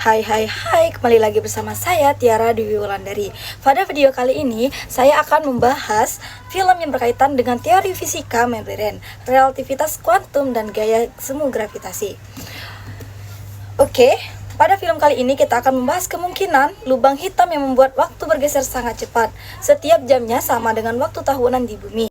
Hai, kembali lagi bersama saya Tiara Dewi Wulandari. Pada video kali ini, saya akan membahas film yang berkaitan dengan teori fisika modern, relativitas kuantum, dan gaya semu gravitasi. Oke, pada film kali ini kita akan membahas kemungkinan lubang hitam yang membuat waktu bergeser sangat cepat. Setiap jamnya sama dengan waktu tahunan di bumi.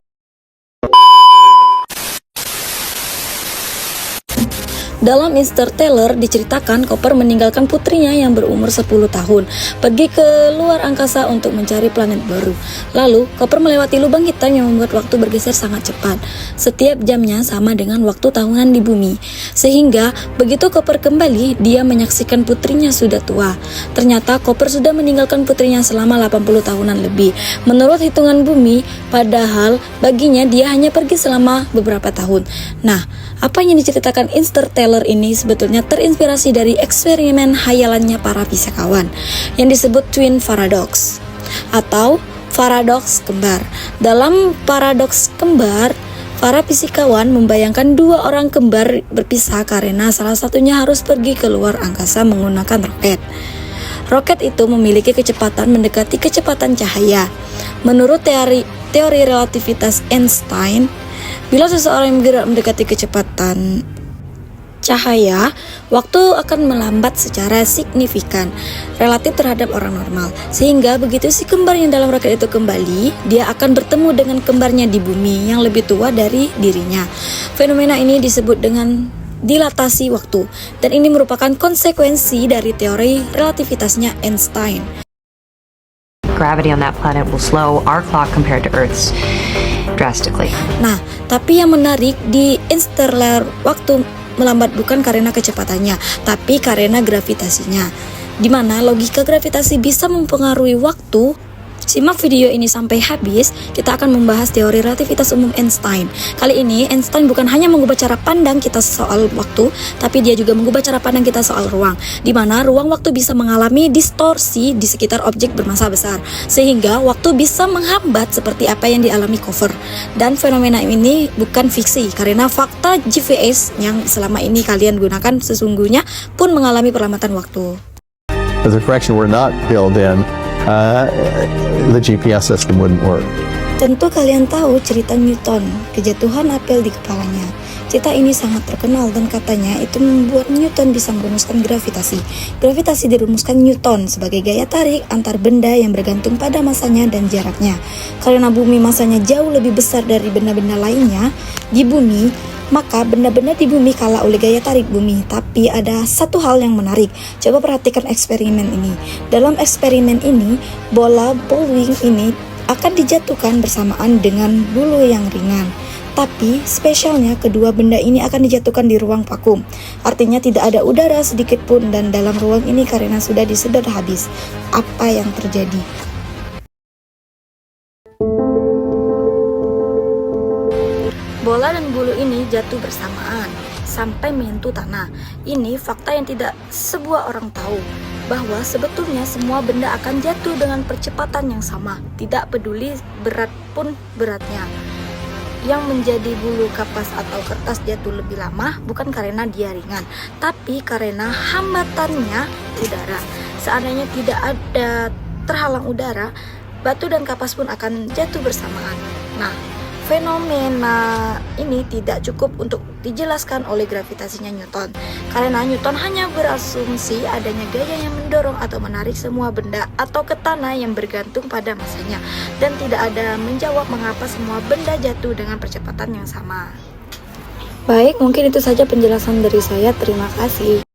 Dalam Interstellar diceritakan Cooper meninggalkan putrinya yang berumur 10 tahun, pergi ke luar angkasa untuk mencari planet baru. Lalu, Cooper melewati lubang hitam yang membuat waktu bergeser sangat cepat. Setiap jamnya sama dengan waktu tahunan di bumi. Sehingga, begitu Cooper kembali, dia menyaksikan putrinya sudah tua. Ternyata Cooper sudah meninggalkan putrinya selama 80 tahunan lebih. Menurut hitungan bumi, padahal baginya dia hanya pergi selama beberapa tahun. Nah, apa yang diceritakan Interstellar ini sebetulnya terinspirasi dari eksperimen hayalannya para fisikawan yang disebut twin paradox atau paradoks kembar. Dalam paradoks kembar, para fisikawan membayangkan dua orang kembar berpisah karena salah satunya harus pergi ke luar angkasa menggunakan roket. Roket itu memiliki kecepatan mendekati kecepatan cahaya. Menurut teori relativitas Einstein, bila seseorang yang bergerak mendekati kecepatan cahaya, waktu akan melambat secara signifikan relatif terhadap orang normal. Sehingga begitu si kembar yang dalam roket itu kembali, dia akan bertemu dengan kembarnya di bumi yang lebih tua dari dirinya. Fenomena ini disebut dengan dilatasi waktu, dan ini merupakan konsekuensi dari teori relativitasnya Einstein. Gravity on that planet will slow our clock compared to Earth's drastically. Nah, tapi yang menarik di Interstellar, waktu melambat bukan karena kecepatannya, tapi karena gravitasinya. Di mana logika gravitasi bisa mempengaruhi waktu. Simak video ini sampai habis, kita akan membahas teori relativitas umum Einstein. Kali ini, Einstein bukan hanya mengubah cara pandang kita soal waktu, tapi dia juga mengubah cara pandang kita soal ruang, di mana ruang waktu bisa mengalami distorsi di sekitar objek bermassa besar, sehingga waktu bisa menghambat seperti apa yang dialami Cooper. Dan fenomena ini bukan fiksi, karena fakta GPS yang selama ini kalian gunakan sesungguhnya pun mengalami perlambatan waktu. If the correction were not built in, the GPS system wouldn't work. Tentu kalian tahu cerita Newton, kejatuhan apel di kepalanya. Cerita ini sangat terkenal dan katanya itu membuat Newton bisa merumuskan gravitasi. Gravitasi dirumuskan Newton sebagai gaya tarik antar benda yang bergantung pada masanya dan jaraknya. Karena bumi masanya jauh lebih besar dari benda-benda lainnya di bumi, maka benda-benda di bumi kalah oleh gaya tarik bumi. Tapi ada satu hal yang menarik. Coba perhatikan eksperimen ini. Dalam eksperimen ini, bola bowling ini akan dijatuhkan bersamaan dengan bulu yang ringan. Tapi spesialnya kedua benda ini akan dijatuhkan di ruang vakum. Artinya tidak ada udara sedikit pun dan dalam ruang ini karena sudah disedot habis. Apa yang terjadi? Bola dan bulu ini jatuh bersamaan sampai menyentuh tanah. Ini fakta yang tidak sebuah orang tahu, bahwa sebetulnya semua benda akan jatuh dengan percepatan yang sama, tidak peduli berat pun beratnya. Yang menjadi bulu kapas atau kertas jatuh lebih lama bukan karena dia ringan, tapi karena hambatannya udara. Seandainya tidak ada terhalang udara, batu dan kapas pun akan jatuh bersamaan. Nah, fenomena ini tidak cukup untuk dijelaskan oleh gravitasinya Newton, karena Newton hanya berasumsi adanya gaya yang mendorong atau menarik semua benda atau ke tanah yang bergantung pada masanya, dan tidak ada menjawab mengapa semua benda jatuh dengan percepatan yang sama. Baik, mungkin itu saja penjelasan dari saya. Terima kasih.